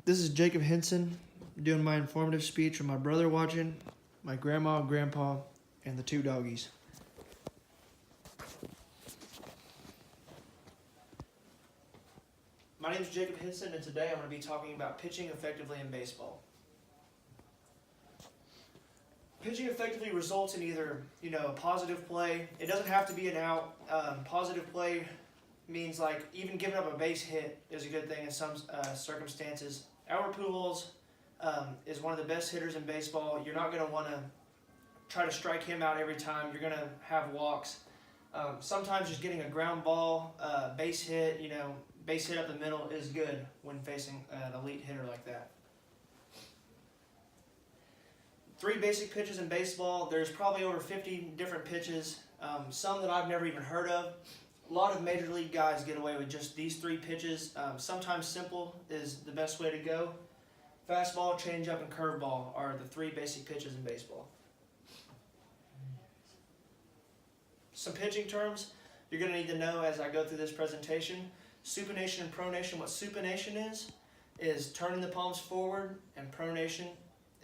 This is Jacob Henson doing my informative speech with my brother watching, my grandma and grandpa, and the two doggies. My name is Jacob Henson, and today I'm going to be talking about pitching effectively in baseball. Pitching effectively results in either, a positive play. It doesn't have to be an out. Positive play means like even giving up a base hit is a good thing in some circumstances. Albert Pujols is one of the best hitters in baseball. You're not going to want to try to strike him out every time. You're going to have walks. Sometimes just getting a ground ball, base hit, base hit up the middle is good when facing an elite hitter like that. 3 basic pitches in baseball. There's probably over 50 different pitches, some that I've never even heard of. A lot of major league guys get away with just these 3 pitches. Sometimes simple is the best way to go. Fastball, changeup, and curveball are the 3 basic pitches in baseball. Some pitching terms you're going to need to know as I go through this presentation. Supination and pronation. What supination is turning the palms forward, and pronation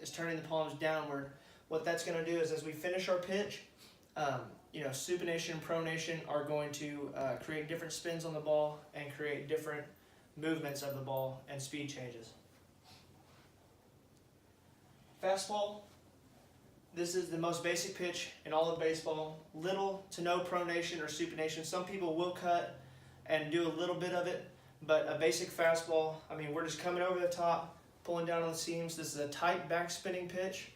is turning the palms downward. What that's going to do is as we finish our pitch, supination and pronation are going to create different spins on the ball and create different movements of the ball and speed changes. Fastball. This is the most basic pitch in all of baseball. Little to no pronation or supination. Some people will cut and do a little bit of it, but a basic fastball, we're just coming over the top, pulling down on the seams. This is a tight backspinning pitch.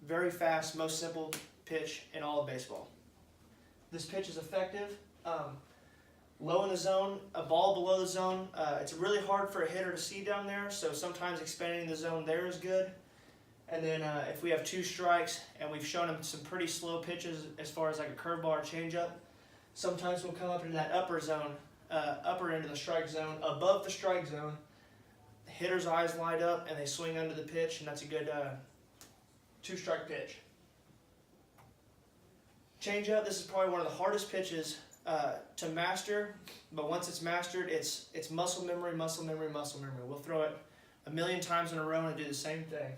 Very fast, most simple pitch in all of baseball. This pitch is effective. Low in the zone, a ball below the zone. It's really hard for a hitter to see down there, so sometimes expanding the zone there is good. And then if we have 2 strikes and we've shown them some pretty slow pitches as far as like a curveball or changeup, sometimes we'll come up into that upper zone, upper end of the strike zone, above the strike zone. The hitter's eyes light up and they swing under the pitch, and that's a good 2-strike pitch. Changeup, this is probably one of the hardest pitches to master, but once it's mastered, it's muscle memory, muscle memory, muscle memory. We'll throw it a million times in a row and do the same thing.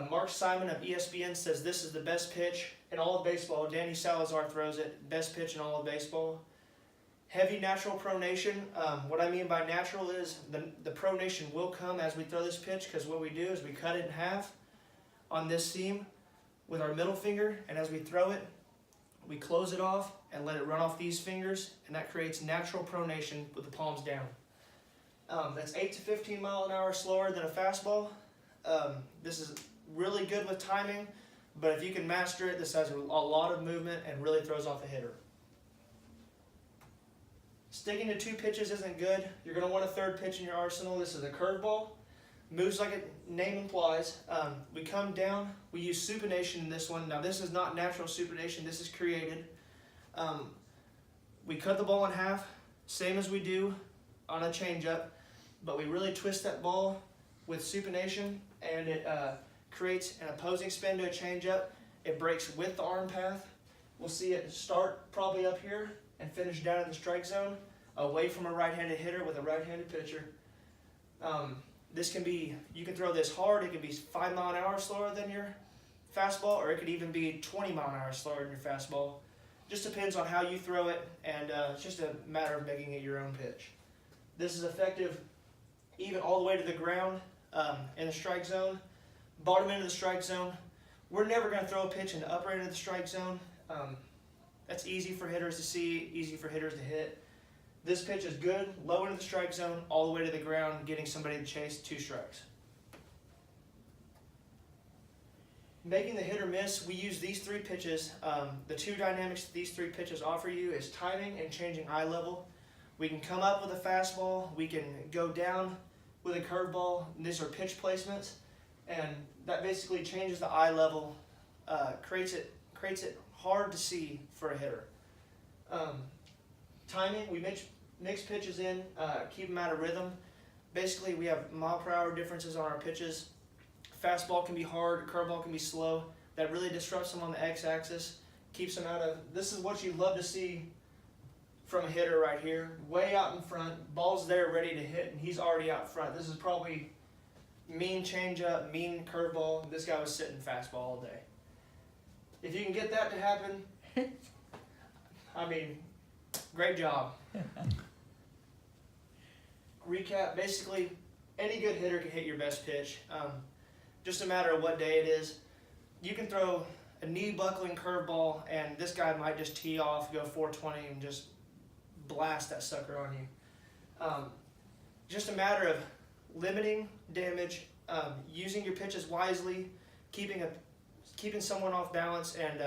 Mark Simon of ESPN says this is the best pitch in all of baseball. Danny Salazar throws it, best pitch in all of baseball. Heavy natural pronation. What I mean by natural is the pronation will come as we throw this pitch, because what we do is we cut it in half on this seam with our middle finger, and as we throw it, we close it off and let it run off these fingers, and that creates natural pronation with the palms down. That's 8 to 15 mile an hour slower than a fastball. This is really good with timing, but if you can master it, this has a lot of movement and really throws off a hitter. Sticking to 2 pitches isn't good. You're going to want a 3rd pitch in your arsenal. This is a curveball. Moves like its name implies. We come down. We use supination in this one. Now this is not natural supination. This is created. We cut the ball in half, same as we do on a changeup, but we really twist that ball with supination, and it creates an opposing spin to a changeup. It breaks with the arm path. We'll see it start probably up here and finish down in the strike zone, away from a right-handed hitter with a right-handed pitcher. You can throw this hard. It can be 5 mile an hour slower than your fastball, or it could even be 20 mile an hour slower than your fastball. Just depends on how you throw it, and it's just a matter of making it your own pitch. This is effective even all the way to the ground in the strike zone, bottom end of the strike zone. We're never going to throw a pitch in the upper end of the strike zone. That's easy for hitters to see, easy for hitters to hit. This pitch is good, low into the strike zone, all the way to the ground, getting somebody to chase 2 strikes. Making the hit or miss, we use these 3 pitches. The 2 dynamics these 3 pitches offer you is timing and changing eye level. We can come up with a fastball, we can go down with a curveball. These are pitch placements, and that basically changes the eye level, creates it hard to see for a hitter. Timing, we mix pitches in, keep them out of rhythm. Basically, we have mile per hour differences on our pitches. Fastball can be hard, curveball can be slow. That really disrupts them on the x-axis, keeps them out of. This is what you love to see from a hitter right here, way out in front. Ball's there ready to hit, and he's already out front. This is probably mean changeup, mean curveball. This guy was sitting fastball all day. If you can get that to happen, I mean, great job. Recap, basically, any good hitter can hit your best pitch. Just a matter of what day it is. You can throw a knee-buckling curveball, and this guy might just tee off, go 420, and just blast that sucker on you. Just a matter of limiting damage, using your pitches wisely, keeping someone off balance, and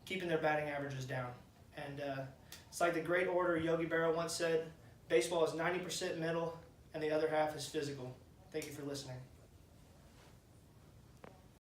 keeping their batting averages down. And it's like the great order Yogi Berra once said, baseball is 90% mental and the other half is physical. Thank you for listening.